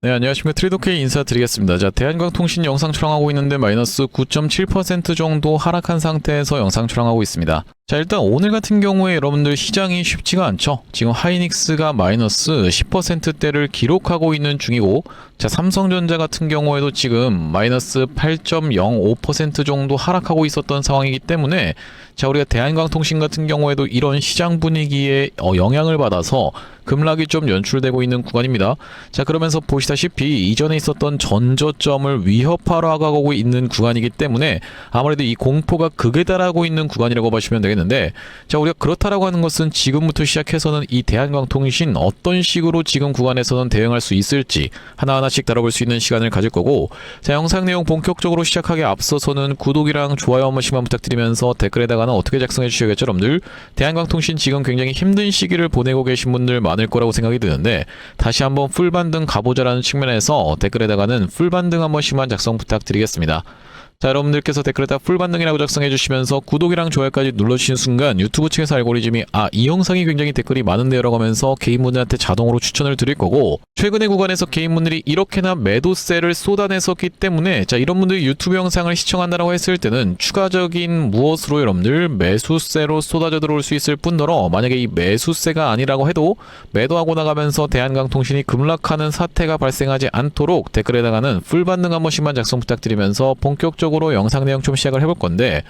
네, 안녕하십니까. 트레이더K 인사드리겠습니다. 자, 대한광통신 영상 촬영하고 있는데 마이너스 9.7% 정도 하락한 상태에서 영상 촬영하고 있습니다. 자, 일단 오늘 같은 경우에 여러분들 시장이 쉽지가 않죠. 지금 하이닉스가 마이너스 10%대를 기록하고 있는 중이고, 자, 삼성전자 같은 경우에도 지금 마이너스 8.05% 정도 하락하고 있었던 상황이기 때문에, 자, 우리가 대한광통신 같은 경우에도 이런 시장 분위기에 영향을 받아서 급락이 좀 연출되고 있는 구간입니다. 자, 그러면서 보시다시피 이전에 있었던 전저점을 위협하러 가고 있는 구간이기 때문에 아무래도 이 공포가 극에 달하고 있는 구간이라고 보시면 되겠는데, 자, 우리가 그렇다라고 하는 것은 지금부터 시작해서는 이 대한광통신 어떤 식으로 지금 구간에서는 대응할 수 있을지 하나하나씩 다뤄볼 수 있는 시간을 가질 거고, 자, 영상 내용 본격적으로 시작하기 앞서서는 구독이랑 좋아요 한 번씩만 부탁드리면서 댓글에다가는 어떻게 작성해 주셔야겠죠, 여러분들. 대한광통신 지금 굉장히 힘든 시기를 보내고 계신 분들 많을 거라고 생각이 드는데, 다시 한번 풀반등 가보자라는 측면에서 댓글에다가는 풀반등 한 번씩만 작성 부탁드리겠습니다. 자, 여러분들께서 댓글에다 풀반등이라고 작성해 주시면서 구독이랑 좋아요까지 눌러주시는 순간 유튜브 측에서 알고리즘이 이 영상이 굉장히 댓글이 많은데요 라고 하면서 개인분들한테 자동으로 추천을 드릴 거고, 최근의 구간에서 개인분들이 이렇게나 매도세를 쏟아냈었기 때문에, 자, 이런 분들이 유튜브 영상을 시청한다라고 했을 때는 추가적인 무엇으로 여러분들 매수세로 쏟아져 들어올 수 있을 뿐더러, 만약에 이 매수세가 아니라고 해도 매도하고 나가면서 대한광통신이 급락하는 사태가 발생하지 않도록 댓글에다가는 풀반등 한 번씩만 작성 부탁드리면서 본격적으로 영상 내용 좀 시작을 해볼 건데,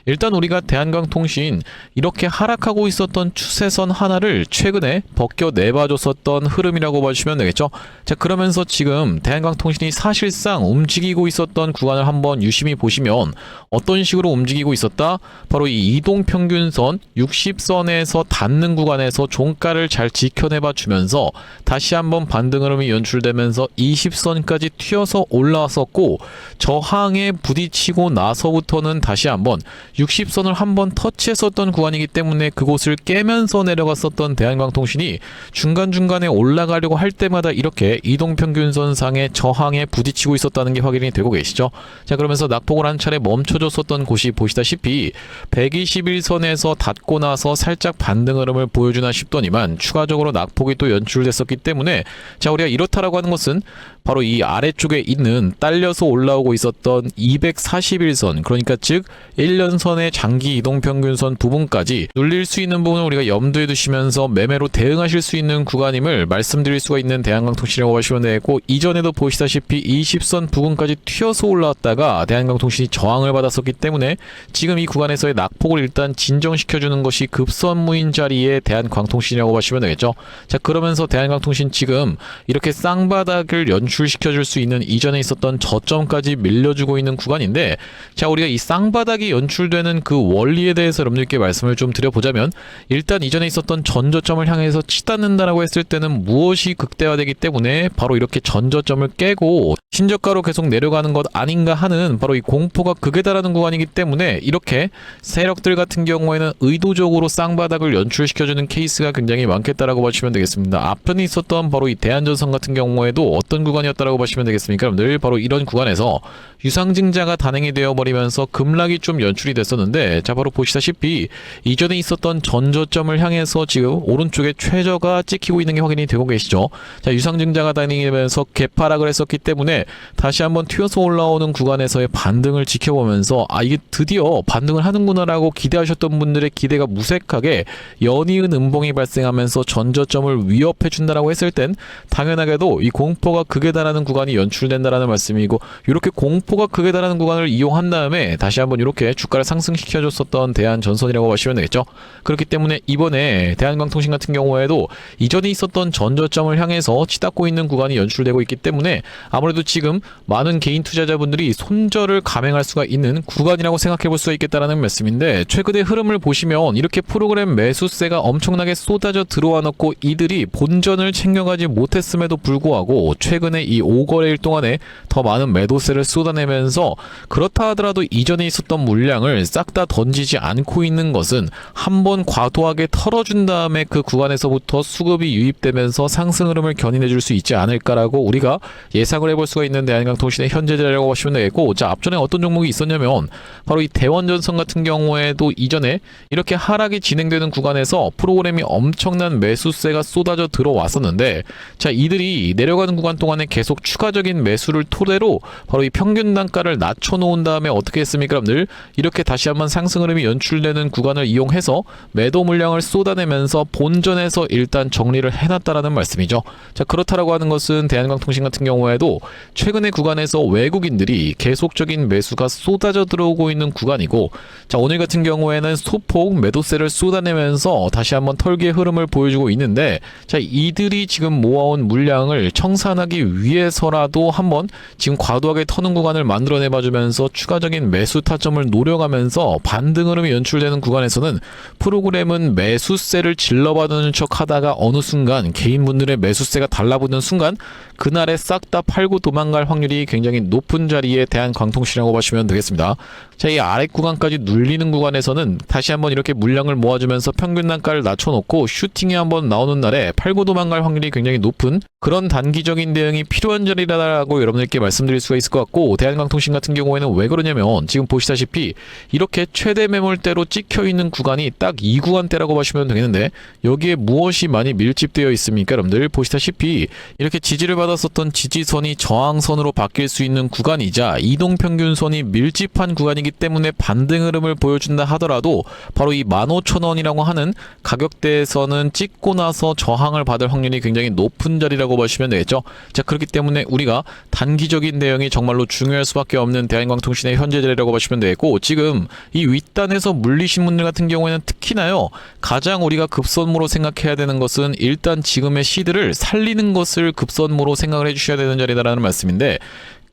일단 우리가 대한광통신 이렇게 하락하고 있었던 추세선 하나를 최근에 벗겨내봐줬었던 흐름이라고 봐주시면 되겠죠. 자, 그러면서 지금 대한광통신이 사실상 움직이고 있었던 구간을 한번 유심히 보시면 어떤 식으로 움직이고 있었다? 바로 이 이동평균선 60선에서 닿는 구간에서 종가를 잘 지켜내봐 주면서 다시 한번 반등 흐름이 연출되면서 20선까지 튀어서 올라왔었고, 저항에 부딪히고 나서부터는 다시 한번 60선을 한번 터치했었던 구간이기 때문에 그곳을 깨면서 내려갔었던 대한광통신이 중간중간에 올라가려고 할 때마다 이렇게 이동평균선상의 저항에 부딪히고 있었다는 게 확인이 되고 계시죠. 자, 그러면서 낙폭을 한 차례 멈춰줬었던 곳이 보시다시피 121선에서 닿고 나서 살짝 반등 흐름을 보여주나 싶더니만 추가적으로 낙폭이 또 연출됐었기 때문에, 자, 우리가 이렇다라고 하는 것은 바로 이 아래쪽에 있는 딸려서 올라오고 있었던 241선, 그러니까 즉 1년선의 장기 이동평균선 부분까지 눌릴 수 있는 부분을 우리가 염두에 두시면서 매매로 대응하실 수 있는 구간임을 말씀드릴 수가 있는 대한광통신이라고 보시면 되고, 이전에도 보시다시피 20선 부분까지 튀어서 올라왔다가 대한광통신이 저항을 받았었기 때문에 지금 이 구간에서의 낙폭을 일단 진정시켜주는 것이 급선무인 자리에 대한광통신이라고 보시면 되겠죠. 자, 그러면서 대한광통신 지금 이렇게 쌍바닥을 연출시켜줄 수 있는 이전에 있었던 저점까지 밀려주고 있는 구간인데, 자, 우리가 이 쌍바닥이 연출되는 그 원리에 대해서 여러분들께 말씀을 좀 드려보자면, 일단 이전에 있었던 전저점을 향해서 치닫는다라고 했을 때는 무엇이 극대화되기 때문에 바로 이렇게 전저점을 깨고 신저가로 계속 내려가는 것 아닌가 하는 바로 이 공포가 극에 달하는 구간이기 때문에, 이렇게 세력들 같은 경우에는 의도적으로 쌍바닥을 연출시켜주는 케이스가 굉장히 많겠다라고 보시면 되겠습니다. 앞에 있었던 바로 이 대한전선 같은 경우에도 어떤 구간이었다라고 보시면 되겠습니까? 늘 바로 이런 구간에서 유상증자가 단행이 되어버리면서 급락이 좀 연출이 됐었는데, 자, 바로 보시다시피 이전에 있었던 전저점을 향해서 지금 오른쪽에 최저가 찍히고 있는 게 확인이 되고 계시죠. 자, 유상증자가 단행이 되면서 개파락을 했었기 때문에 다시 한번 튀어서 올라오는 구간에서의 반등을 지켜보면서 이게 드디어 반등을 하는구나 라고 기대하셨던 분들의 기대가 무색하게 연이은 음봉이 발생하면서 전저점을 위협해 준다라고 했을 땐 당연하게도 이 공포가 극에 달하는 구간이 연출된다라는 말씀이고, 이렇게 공포가 극에 달하는 구간을 이용한 다음에 다시 한번 이렇게 주가를 상승시켜줬었던 대한전선이라고 보시면 되겠죠. 그렇기 때문에 이번에 대한광통신 같은 경우에도 이전에 있었던 전저점을 향해서 치닫고 있는 구간이 연출되고 있기 때문에 아무래도 지금 많은 개인 투자자분들이 손절을 감행할 수가 있는 구간이라고 생각해 볼 수가 있겠다라는 말씀인데, 최근의 흐름을 보시면 이렇게 프로그램 매수세가 엄청나게 쏟아져 들어와 놓고 이들이 본전을 챙겨가지 못했음에도 불구하고 최근에 이 5거래일 동안에 더 많은 매도세를 쏟아내면서 그렇다 하더라도 이전에 있었던 물량을 싹 다 던지지 않고 있는 것은 한번 과도하게 털어준 다음에 그 구간에서부터 수급이 유입되면서 상승 흐름을 견인해 줄 수 있지 않을까라고 우리가 예상을 해볼 수가 있는 대한항공통신의 현재 자리라고 보시면 되겠고, 자, 앞전에 어떤 종목이 있었냐면 바로 이 대원전선 같은 경우에도 이전에 이렇게 하락이 진행되는 구간에서 프로그램이 엄청난 매수세가 쏟아져 들어왔었는데, 자, 이들이 내려가는 구간 동안에 계속 추가적인 매수를 토대로 바로 이 평균 단가를 낮춰놓은 다음에 어떻게 했습니까, 여러분들? 이렇게 다시 한번 상승 흐름이 연출되는 구간을 이용해서 매도 물량을 쏟아내면서 본전에서 일단 정리를 해놨다라는 말씀이죠. 자, 그렇다라고 하는 것은 대한항공통신 같은 경우에도 최근의 구간에서 외국인들이 계속적인 매수가 쏟아져 들어오고 있는 구간이고, 자, 오늘 같은 경우에는 소폭 매도세를 쏟아내면서 다시 한번 털기의 흐름을 보여주고 있는데, 자, 이들이 지금 모아온 물량을 청산하기 위해서라도 한번 지금 과도하게 터는 구간을 만들어내봐주면서 추가적인 매수 타점을 노려가면서 반등 흐름이 연출되는 구간에서는 프로그램은 매수세를 질러받는 척 하다가 어느 순간 개인분들의 매수세가 달라붙는 순간 그날에 싹 다 팔고 도망갈 확률이 굉장히 높은 자리에 대한광통신이라고 보시면 되겠습니다. 자, 이 아래 구간까지 눌리는 구간에서는 다시 한번 이렇게 물량을 모아주면서 평균 단가를 낮춰놓고 슈팅이 한번 나오는 날에 팔고 도망갈 확률이 굉장히 높은 그런 단기적인 대응이 필요한 자리라고 여러분들께 말씀드릴 수가 있을 것 같고, 대한광통신 같은 경우에는 왜 그러냐면 지금 보시다시피 이렇게 최대 매물대로 찍혀있는 구간이 딱 이 구간대라고 보시면 되겠는데, 여기에 무엇이 많이 밀집되어 있습니까? 여러분들 보시다시피 이렇게 지지를 받았었던 지지선이 저항선으로 바뀔 수 있는 구간이자 이동평균선이 밀집한 구간이기 때문에 반등 흐름을 보여준다 하더라도 바로 이 15,000원이라고 하는 가격대에서는 찍고 나서 저항을 받을 확률이 굉장히 높은 자리라고 보시면 되겠죠. 자, 그렇기 때문에 우리가 단기적인 대응이 정말로 중요할 수밖에 없는 대한광통신의 현재 자리라고 보시면 되겠고, 지금 이 윗단에서 물리신 분들 같은 경우에는 특히나요, 가장 우리가 급선무로 생각해야 되는 것은 일단 지금의 시드를 살리는 것을 급선무로 생각을 해주셔야 되는 자리다라는 말씀인데,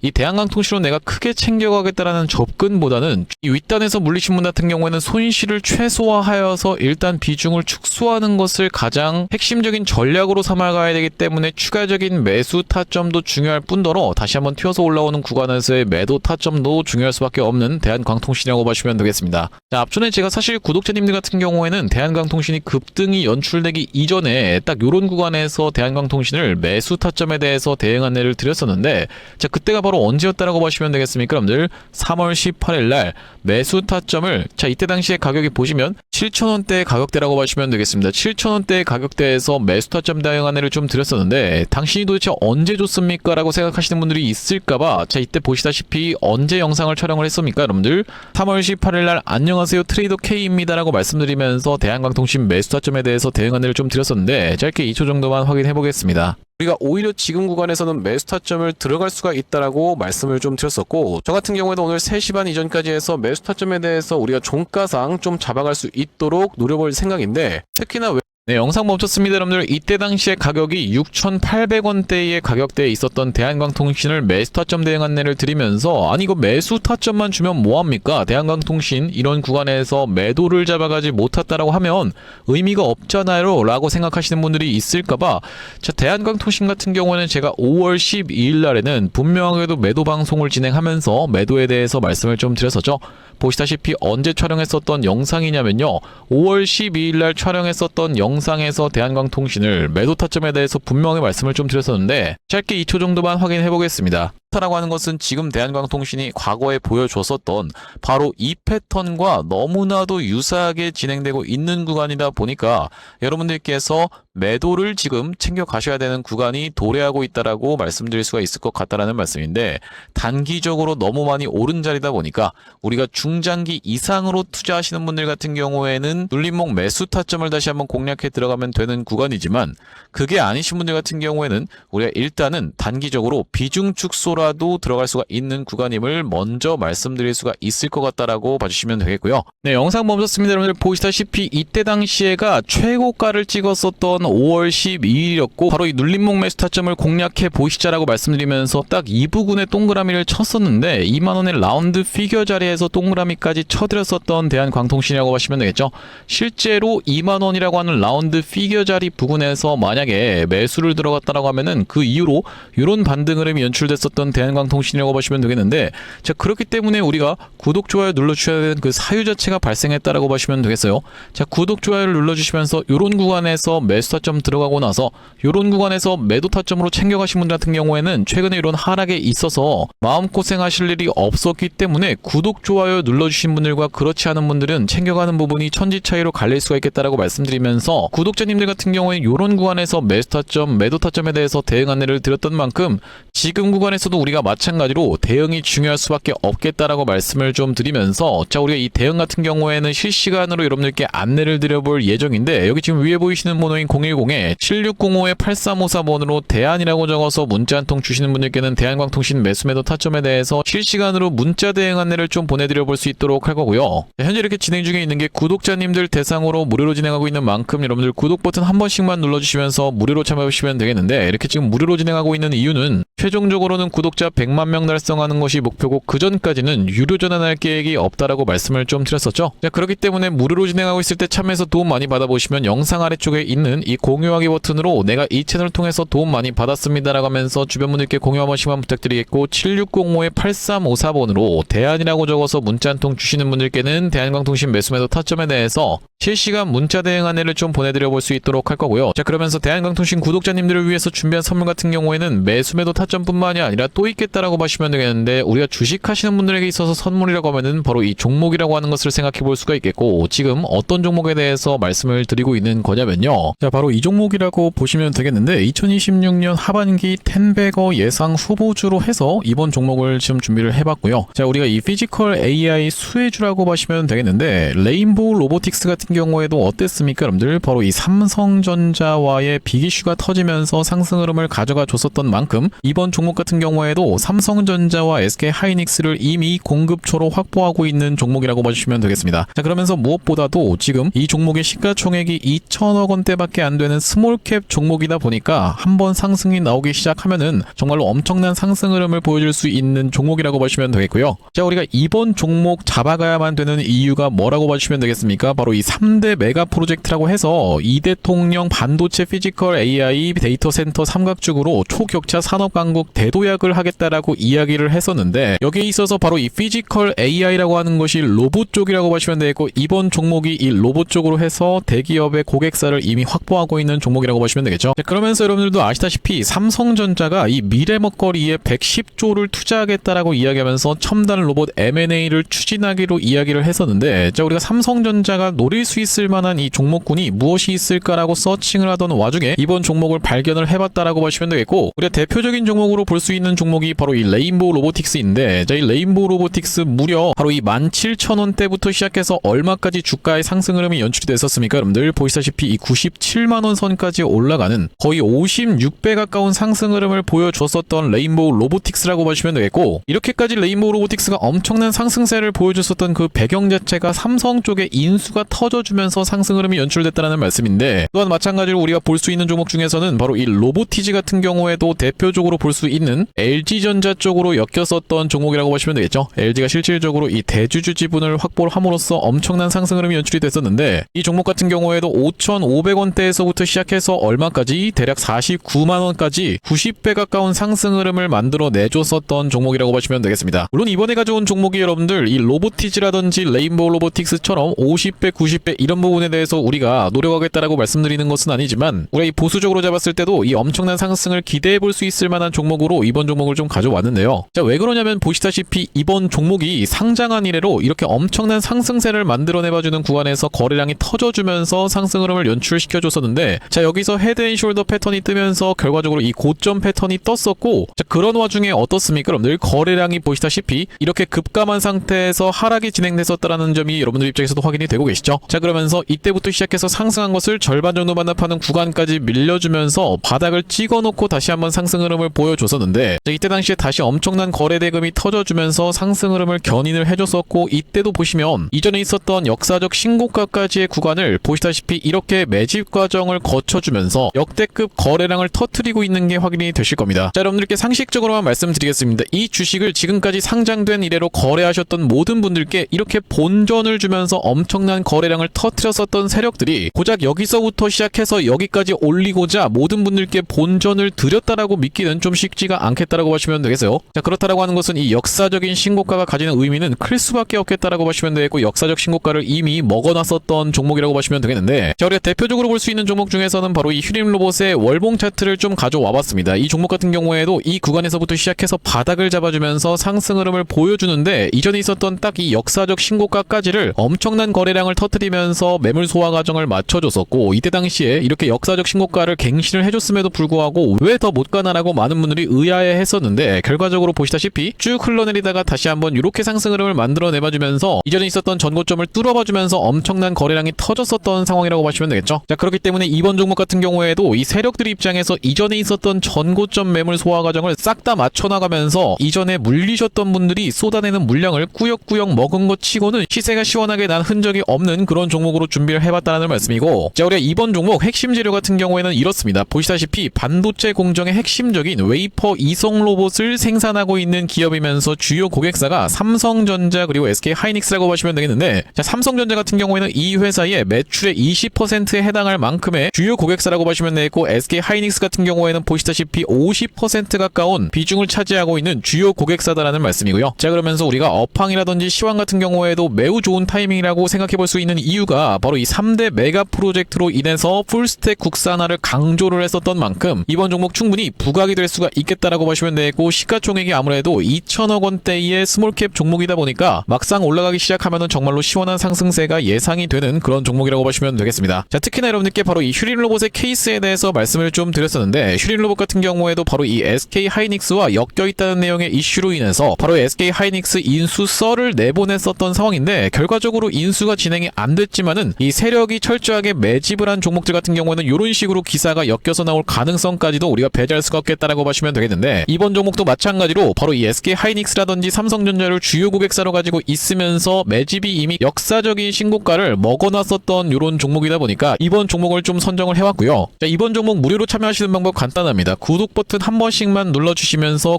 이 대한광통신으로 내가 크게 챙겨가겠다라는 접근보다는 이 윗단에서 물리신 분 같은 경우에는 손실을 최소화하여서 일단 비중을 축소하는 것을 가장 핵심적인 전략으로 삼아가야 되기 때문에 추가적인 매수 타점도 중요할 뿐더러 다시 한번 튀어서 올라오는 구간에서의 매도 타점도 중요할 수밖에 없는 대한광통신이라고 보시면 되겠습니다. 자, 앞전에 제가 사실 구독자님들 같은 경우에는 대한광통신이 급등이 연출되기 이전에 딱 요런 구간에서 대한광통신을 매수 타점에 대해서 대응 안내를 드렸었는데, 자, 그때가 바로 언제였다라고 보시면 되겠습니까, 여러분들? 3월 18일 날 매수 타점을, 자, 이때 당시에 가격이 보시면 7,000원대의 가격대라고 보시면 되겠습니다. 7,000원대의 가격대에서 매수 타점 대응 안내를 좀 드렸었는데, 당신이 도대체 언제 줬습니까? 라고 생각하시는 분들이 있을까봐, 자, 이때 보시다시피 언제 영상을 촬영을 했습니까, 여러분들? 3월 18일 날 안녕하세요, 트레이더 K입니다 라고 말씀드리면서 대한광통신 매수 타점에 대해서 대응 안내를 좀 드렸었는데, 짧게 2초 정도만 확인해 보겠습니다. 우리가 오히려 지금 구간에서는 매수 타점을 들어갈 수가 있다라고 말씀을 좀 드렸었고, 저 같은 경우에도 오늘 3시 반 이전까지 해서 매수 타점에 대해서 우리가 종가상 좀 잡아갈 수 있도록 노려볼 생각인데, 특히나 네, 영상 멈췄습니다. 여러분들, 이때 당시에 가격이 6,800원대의 가격대에 있었던 대한광통신을 매수 타점 대응 안내를 드리면서, 아니 이거 매수 타점만 주면 뭐합니까? 대한광통신 이런 구간에서 매도를 잡아가지 못했다라고 하면 의미가 없잖아요 라고 생각하시는 분들이 있을까봐, 자, 대한광통신 같은 경우는 제가 5월 12일 날에는 분명하게도 매도 방송을 진행하면서 매도에 대해서 말씀을 좀 드렸었죠. 보시다시피 언제 촬영했었던 영상이냐면요, 5월 12일 날 촬영했었던 영상에서 대한광통신을 매도 타점에 대해서 분명히 말씀을 좀 드렸었는데, 짧게 2초 정도만 확인해 보겠습니다. 라고 하는 것은 지금 대한광통신이 과거에 보여줬었던 바로 이 패턴과 너무나도 유사하게 진행되고 있는 구간이다 보니까 여러분들께서 매도를 지금 챙겨 가셔야 되는 구간이 도래하고 있다라고 말씀드릴 수가 있을 것 같다라는 말씀인데, 단기적으로 너무 많이 오른 자리다 보니까 우리가 중장기 이상으로 투자하시는 분들 같은 경우에는 눌림목 매수 타점을 다시 한번 공략해 들어가면 되는 구간이지만, 그게 아니신 분들 같은 경우에는 우리가 일단은 단기적으로 비중 축소라 도 들어갈 수가 있는 구간임을 먼저 말씀드릴 수가 있을 것 같다라고 봐주시면 되겠고요. 네, 영상 멈췄습니다. 여러분들 보시다시피 이때 당시에가 최고가를 찍었었던 5월 12일이었고 바로 이 눌림목 매수 타점을 공략해 보시자라고 말씀드리면서 딱 이 부분에 동그라미를 쳤었는데, 2만원의 라운드 피겨 자리에서 동그라미까지 쳐드렸었던 대한광통신이라고 하시면 되겠죠. 실제로 2만원이라고 하는 라운드 라운드 피겨 자리 부근에서 만약에 매수를 들어갔다라고 하면은 그 이후로 이런 반등 흐름이 연출됐었던 대한광통신이라고 보시면 되겠는데, 자, 그렇기 때문에 우리가 구독, 좋아요 눌러주셔야 되는 그 사유 자체가 발생했다라고 보시면 되겠어요. 자, 구독, 좋아요를 눌러주시면서 이런 구간에서 매수 타점 들어가고 나서 이런 구간에서 매도 타점으로 챙겨가신 분들 같은 경우에는 최근에 이런 하락에 있어서 마음고생 하실 일이 없었기 때문에 구독, 좋아요 눌러주신 분들과 그렇지 않은 분들은 챙겨가는 부분이 천지 차이로 갈릴 수가 있겠다라고 말씀드리면서, 구독자님들 같은 경우에 이런 구간에서 매수 타점, 매도 타점에 대해서 대응 안내를 드렸던 만큼 지금 구간에서도 우리가 마찬가지로 대응이 중요할 수밖에 없겠다라고 말씀을 좀 드리면서, 자, 우리가 이 대응 같은 경우에는 실시간으로 여러분들께 안내를 드려볼 예정인데, 여기 지금 위에 보이시는 번호인 010-7605-8354번으로 대안이라고 적어서 문자 한 통 주시는 분들께는 대한광통신 매수 매도 타점에 대해서 실시간으로 문자 대응 안내를 좀 보내드려 볼 수 있도록 할 거고요. 현재 이렇게 진행 중에 있는 게 구독자님들 대상으로 무료로 진행하고 있는 만큼 여러분들 구독 버튼 한 번씩만 눌러주시면서 무료로 참여해 주시면 되겠는데, 이렇게 지금 무료로 진행하고 있는 이유는 최종적으로는 구독자 100만 명 달성하는 것이 목표고, 그 전까지는 유료 전환할 계획이 없다라고 말씀을 좀 드렸었죠. 자, 그렇기 때문에 무료로 진행하고 있을 때 참여해서 도움 많이 받아보시면 영상 아래쪽에 있는 이 공유하기 버튼으로 내가 이 채널을 통해서 도움 많이 받았습니다라고 하면서 주변 분들께 공유 한 번씩만 부탁드리겠고, 7605-8354번으로 대안이라고 적어서 문자 한 통 주시는 분들께는 대한광통신 매수 매도 타점에 대해서 실시간 문자 대응 안내를 좀 보내드려 볼 수 있도록 할 거고요. 자, 그러면서 대한광통신 구독자님들을 위해서 준비한 선물 같은 경우에는 매수 매도 타점뿐만이 아니라 또 있겠다라고 보시면 되겠는데, 우리가 주식하시는 분들에게 있어서 선물이라고 하면은 바로 이 종목이라고 하는 것을 생각해 볼 수가 있겠고, 지금 어떤 종목에 대해서 말씀을 드리고 있는 거냐면요, 자, 바로 이 종목이라고 보시면 되겠는데, 2026년 하반기 텐베거 예상 후보주로 해서 이번 종목을 지금 준비를 해봤고요. 자, 우리가 이 피지컬 AI 수혜주라고 보시면 되겠는데, 레인보우 로보틱스 같은 경우에도 어땠습니까 여러분들? 바로 이 삼성전자와의 빅이슈가 터지면서 상승 흐름을 가져가 줬었던 만큼 이번 종목 같은 경우에도 삼성전자와 SK하이닉스를 이미 공급처로 확보하고 있는 종목이라고 보시면 되겠습니다. 자, 그러면서 무엇보다도 지금 이 종목의 시가총액이 2천억 원대밖에 안 되는 스몰캡 종목이다 보니까 한번 상승이 나오기 시작하면은 정말로 엄청난 상승 흐름을 보여줄 수 있는 종목이라고 보시면 되겠고요. 자, 우리가 이번 종목 잡아가야만 되는 이유가 뭐라고 봐주시면 되겠습니까? 바로 이 3대 메가 프로젝트라고 해서 이대통령 반도체 피지컬 AI 데이터 센터 삼각죽으로 초격차 산업 강국 대도약을 하겠다라고 이야기를 했었는데, 여기에 있어서 바로 이 피지컬 AI라고 하는 것이 로봇 쪽이라고 보시면 되겠고, 이번 종목이 이 로봇 쪽으로 해서 대기업의 고객사를 이미 확보하고 있는 종목이라고 보시면 되겠죠. 자, 그러면서 여러분들도 아시다시피 삼성전자가 이 미래 먹거리에 110조를 투자하겠다라고 이야기하면서 첨단 로봇 M&A를 추진하기로 이야기를 했었는데, 자, 우리가 삼성전자가 노릴 수 있을 만한 이 종목군이 무엇이 있을까라고 서칭을 하던 와중에 이번 종목을 발견을 해봤다라고 보시면 되겠고, 우리가 대표적인 종목으로 볼 수 있는 종목이 바로 이 레인보우 로보틱스인데, 자, 이 레인보우 로보틱스 무려 바로 이 17,000원대부터 시작해서 얼마까지 주가의 상승 흐름이 연출이 됐었습니까 여러분들? 보시다시피 이 97만원 선까지 올라가는 거의 56배 가까운 상승 흐름을 보여줬었던 레인보우 로보틱스라고 보시면 되겠고, 이렇게까지 레인보우 로보틱스가 엄청난 상승세를 보여줬었던 그 배경 자체가 삼성 쪽에 인수가 터져주면서 상승 흐름이 연출됐다는 말씀인데, 또한 마찬가지로 우리가 볼 수 있는 종목 중에서는 바로 이 로보티지 같은 경우에도 대표적으로 볼 수 있는 LG전자 쪽으로 엮였었던 종목이라고 보시면 되겠죠. LG가 실질적으로 이 대주주 지분을 확보를 함으로써 엄청난 상승 흐름이 연출이 됐었는데, 이 종목 같은 경우에도 5,500원대에서부터 시작해서 얼마까지 대략 49만원까지 90배 가까운 상승 흐름을 만들어 내줬었던 종목이라고 보시면 되겠습니다. 물론 이번에 가져온 종목이 여러분들 이 로보티지라든지 레인보우 로보틱스처럼 50배, 90배 이런 부분에 대해서 우리가 노력하겠다라고 말씀드리는 것은 아니지만, 우리가 이 보수적으로 잡았을 때도 이 엄청난 상승을 기대해 볼 수 있을 만한 종목으로 이번 종목을 좀 가져왔는데요. 자, 왜 그러냐면 보시다시피 이번 종목이 상장한 이래로 이렇게 엄청난 상승세를 만들어내봐주는 구간에서 거래량이 터져주면서 상승 흐름을 연출시켜줬었는데, 자, 여기서 헤드앤숄더 패턴이 뜨면서 결과적으로 이 고점 패턴이 떴었고, 자, 그런 와중에 어떻습니까 여러분들? 거래량이 보시다시피 이렇게 급감한 상태에서 하락이 진행됐었다라는 점이 여러분들 입장에서도 확인이 되고 계시죠. 자, 그러면서 이때부터 시작해서 상승한 것을 절반 정도 반납하는 구간까지 밀려주면서 바닥을 찍어놓고 다시 한번 상승 흐름을 보여줬었는데, 자, 이때 당시에 다시 엄청난 거래 대금이 터져주면서 상승 흐름을 견인을 해줬었고, 이때도 보시면 이전에 있었던 역사적 신고가까지의 구간을 보시다시피 이렇게 매집 과정을 거쳐주면서 역대급 거래량을 터뜨리고 있는 게 확인이 되실 겁니다. 자, 여러분들께 상식적으로만 말씀드리겠습니다. 이 주식을 지금까지 상장된 이래로 거래하셨던 모든 분들께 이렇게 본전을 주면서 엄청난 거래량을 터뜨렸었던 세력들이 곧 고작 여기서부터 시작해서 여기까지 올리고자 모든 분들께 본전을 드렸다라고 믿기는 좀 쉽지가 않겠다라고 보시면 되겠어요. 자, 그렇다라고 하는 것은 이 역사적인 신고가가 가지는 의미는 클 수밖에 없겠다라고 보시면 되겠고, 역사적 신고가를 이미 먹어놨었던 종목이라고 보시면 되겠는데, 자, 우리가 대표적으로 볼 수 있는 종목 중에서는 바로 이 휴림로봇의 월봉 차트를 좀 가져와 봤습니다. 이 종목 같은 경우에도 이 구간에서부터 시작해서 바닥을 잡아주면서 상승 흐름을 보여주는데, 이전에 있었던 딱 이 역사적 신고가까지를 엄청난 거래량을 터뜨리면서 매물 소화 과정을 맞춰줬었고, 이때 당시에 이렇게 역사적 신고가를 갱신을 해줬음에도 불구하고 왜 더 못 가나라고 많은 분들이 의아해 했었는데, 결과적으로 보시다시피 쭉 흘러내리다가 다시 한번 이렇게 상승 흐름을 만들어내봐주면서 이전에 있었던 전고점을 뚫어봐주면서 엄청난 거래량이 터졌었던 상황이라고 보시면 되겠죠. 자, 그렇기 때문에 이번 종목 같은 경우에도 이 세력들 입장에서 이전에 있었던 전고점 매물 소화 과정을 싹 다 맞춰나가면서 이전에 물리셨던 분들이 쏟아내는 물량을 꾸역꾸역 먹은 것 치고는 시세가 시원하게 난 흔적이 없는 그런 종목으로 준비를 해봤다는 말씀이고, 자, 우리가 이번 종목 핵심 재료 같은 경우에는 이렇습니다. 보시다시피 반도체 공정의 핵심적인 웨이퍼 이송 로봇을 생산하고 있는 기업이면서 주요 고객사가 삼성전자 그리고 SK하이닉스라고 보시면 되겠는데, 자, 삼성전자 같은 경우에는 이 회사의 매출의 20%에 해당할 만큼의 주요 고객사라고 보시면 되겠고, SK하이닉스 같은 경우에는 보시다시피 50% 가까운 비중을 차지하고 있는 주요 고객사다라는 말씀이고요. 자, 그러면서 우리가 업황이라든지 시황 같은 경우에도 매우 좋은 타이밍이라고 생각해 볼 수 있는 이유가 바로 이 3대 메가 프로젝트로 인해서 풀스택 국산화를 강조를 했었던 만큼 이번 종목 충분히 부각이 될 수가 있겠다라고 보시면 되고, 시가총액이 아무래도 2천억 원대의 스몰캡 종목이다 보니까 막상 올라가기 시작하면은 정말로 시원한 상승세가 예상이 되는 그런 종목이라고 보시면 되겠습니다. 자, 특히나 여러분들께 바로 이 휴림로봇의 케이스에 대해서 말씀을 좀 드렸었는데, 휴림로봇 같은 경우에도 바로 이 SK하이닉스와 엮여있다는 내용의 이슈로 인해서 바로 SK하이닉스 인수 썰을 내보냈었던 상황인데, 결과적으로 인수가 진행이 안 됐지만은 이 세력이 철저하게 매집을 한 종목들 같은 경우에는 이런 식으로 기사가 엮여서 나올 가능성까지도 우리가 배제할 수가 없겠다라고 보시면 되겠는데, 이번 종목도 마찬가지로 바로 이 SK하이닉스라든지 삼성전자를 주요 고객사로 가지고 있으면서 매집이 이미 역사적인 신고가를 먹어놨었던 이런 종목이다 보니까 이번 종목을 좀 선정을 해왔고요. 자, 이번 종목 무료로 참여하시는 방법 간단합니다. 구독 버튼 한 번씩만 눌러주시면서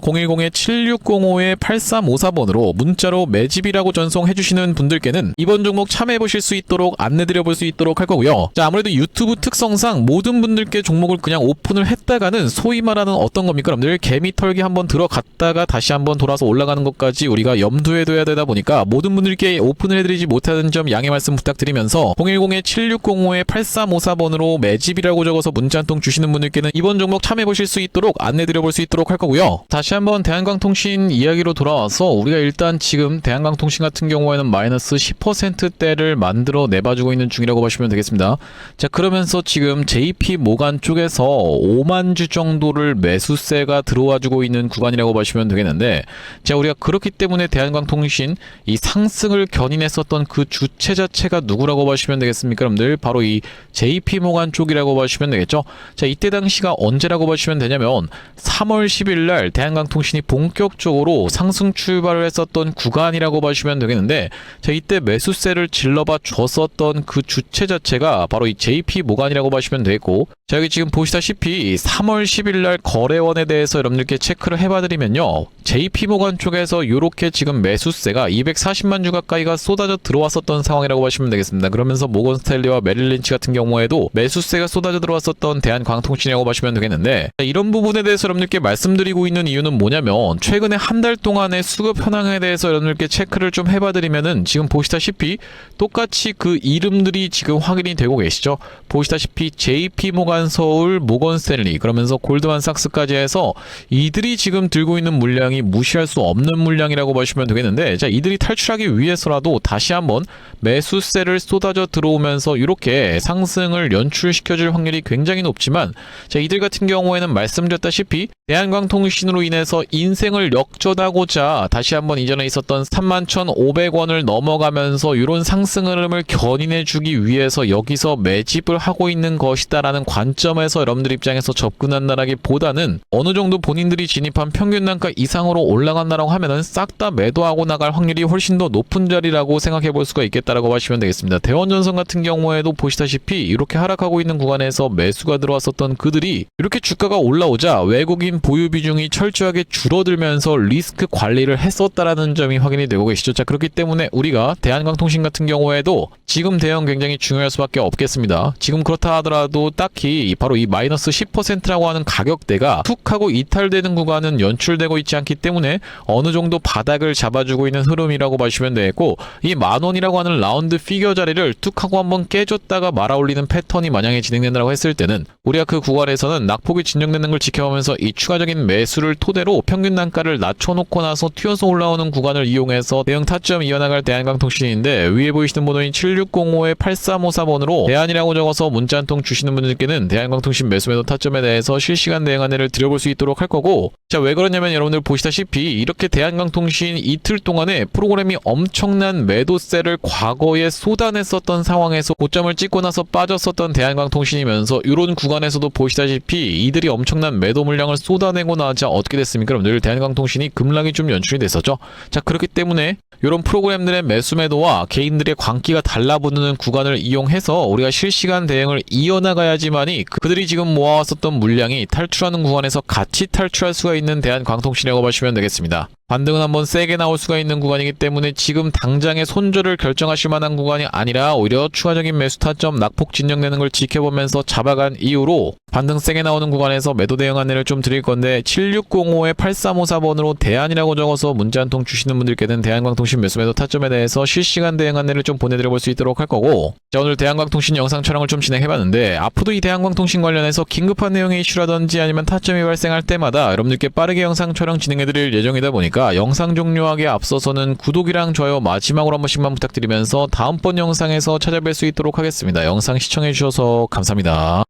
010-7605-8354번으로 문자로 매집이라고 전송해주시는 분들께는 이번 종목 참여해보실 수 있도록 안내드려볼 수 있도록 할 거고요. 자, 아무래도 유튜브 특성상 모든 분들께 종목을 그냥 오픈을 했다가는 소위 말하는 어떤 겁니까? 여러분들 개미 털기 한번 들어갔다가 다시 한번 돌아서 올라가는 것까지 우리가 염두에 둬야 되다 보니까 모든 분들께 오픈을 해드리지 못하는 점 양해 말씀 부탁드리면서 010-7605-8354번으로 매집이라고 적어서 문자 한 통 주시는 분들께는 이번 종목 참여해보실 수 있도록 안내드려볼 수 있도록 할 거고요. 다시 한번 대한광통신 이야기로 돌아와서 우리가 일단 지금 대한광통신 같은 경우에는 마이너스 10%대를 만들어 내봐주고 있는 중이라고 보시면 되겠습니다. 자, 그러면서 지금 JP 모간 쪽에서 5만 주 정도를 매수세가 들어와주고 있는 구간이라고 보시면 되겠는데, 자, 우리가 그렇기 때문에 대한광통신 이 상승을 견인했었던 그 주체 자체가 누구라고 보시면 되겠습니까? 여러분들 바로 이 JP 모간 쪽이라고 보시면 되겠죠. 자, 이때 당시가 언제라고 보시면 되냐면 3월 10일 날 대한광통신이 본격적으로 상승 출발을 했었던 구간이라고 보시면 되겠는데, 자, 이때 매수세를 질러봐 줬었던 그 주체 자체가 바로 이 JP 모간이라고 보시면 되겠고, 자, 여기 지금 보시다시피 3월 10일 날 거래원에 대해서 여러분들께 체크를 해봐드리면요, JP 모간 쪽에서 이렇게 지금 매수세가 240만 주 가까이가 쏟아져 들어왔었던 상황이라고 보시면 되겠습니다. 그러면서 모건 스탠리와 메릴 린치 같은 경우에도 매수세가 쏟아져 들어왔었던 대한광통신이라고 보시면 되겠는데, 자, 이런 부분에 대해서 여러분들께 말씀드리고 있는 이유는 뭐냐면, 최근에 한 달 동안의 수급 현황에 대해서 여러분들께 체크를 좀 해봐드리면은 지금 보시다시피 똑같이 그 이름들이 지금 확인이 되고 계시죠. 보시다시피 JP 모간 서울, 모건 스탠리, 그러면서 골드만삭스까지 해서 이들이 지금 들고 있는 물량이 무시할 수 없는 물량이라고 보시면 되겠는데, 자, 이들이 탈출하기 위해서라도 다시 한번 매수세를 쏟아져 들어오면서 이렇게 상승을 연출시켜줄 확률이 굉장히 높지만, 자, 이들 같은 경우에는 말씀드렸다시피 대한광통신으로 인해서 인생을 역전하고자 다시 한번 이전에 있었던 31,500원을 넘어가면서 이런 상승 흐름을 견인해주기 위해서 여기서 매집을 하고 있는 것이다라는 관점에서 여러분들 입장에서 접근한다라기보다는 어느 정도 본인들이 진입한 평균 단가 이상으로 올라간다라고 하면은 싹 다 매도하고 나갈 확률이 훨씬 더 높은 자리라고 생각해 볼 수가 있겠다라고 하시면 되겠습니다. 대원전선 같은 경우에도 보시다시피 이렇게 하락하고 있는 구간에서 매수가 들어왔었던 그들이 이렇게 주가가 올라오자 외국인 보유 비중이 철저하게 줄어들면서 리스크 관리를 했었다라는 점이 확인이 되고 계시죠. 자, 그렇기 때문에 우리가 대한광통신 같은 경우에도 지금 대응 굉장히 중요할 수밖에 수밖에 없겠습니다. 지금 그렇다 하더라도 딱히 바로 이 마이너스 10%라고 하는 가격대가 툭 하고 이탈되는 구간은 연출되고 있지 않기 때문에 어느 정도 바닥을 잡아주고 있는 흐름이라고 보시면 되겠고, 이 만원이라고 하는 라운드 피겨 자리를 툭 하고 한번 깨줬다가 말아올리는 패턴이 만약에 진행된다고 했을 때는 우리가 그 구간에서는 낙폭이 진정되는 걸 지켜보면서 이 추가적인 매수를 토대로 평균 단가를 낮춰놓고 나서 튀어서 올라오는 구간을 이용해서 대형 타점 이어나갈 대한광통신인데, 위에 보이시는 번호인 7605-8354번으로 대안이라고 적어서 문자 한 통 주시는 분들께는 대한광통신 매수매도 타점에 대해서 실시간 대응 안내를 드려볼 수 있도록 할 거고, 자, 왜 그러냐면 여러분들 보시다시피 이렇게 대한광통신 이틀 동안에 프로그램이 엄청난 매도세를 과거에 쏟아냈었던 상황에서 고점을 찍고 나서 빠졌었던 대한광통신이면서 이런 구간에서도 보시다시피 이들이 엄청난 매도 물량을 쏟아내고 나자 어떻게 됐습니까? 여러분들 대한광통신이 급락이 좀 연출이 됐었죠. 자, 그렇기 때문에 이런 프로그램들의 매수 매도와 개인들의 광기가 달라붙는 구간을 이용해서 우리가 실시간 대응을 이어나가야지만이 그들이 지금 모아왔었던 물량이 탈출하는 구간에서 같이 탈출할 수가 있는 대한광통신이라고 보시면 되겠습니다. 반등은 한번 세게 나올 수가 있는 구간이기 때문에 지금 당장의 손절을 결정하실 만한 구간이 아니라 오히려 추가적인 매수 타점 낙폭 진정되는 걸 지켜보면서 잡아간 이후로 반등 세게 나오는 구간에서 매도 대응 안내를 좀 드릴 건데, 7605-8354번으로 대안이라고 적어서 문자 한 통 주시는 분들께는 대한광통신 매수 매도 타점에 대해서 실시간 대응 안내를 좀 보내드려 볼 수 있도록 할 거고, 자, 오늘 대한광통신 영상 촬영을 좀 진행해봤는데, 앞으로도 이 대한광통신 관련해서 긴급한 내용의 이슈라든지 아니면 타점이 발생할 때마다 여러분들께 빠르게 영상 촬영 진행해드릴 예정이다 보니까 영상 종료하기에 앞서서는 구독이랑 좋아요 마지막으로 한 번씩만 부탁드리면서 다음번 영상에서 찾아뵐 수 있도록 하겠습니다. 영상 시청해주셔서 감사합니다.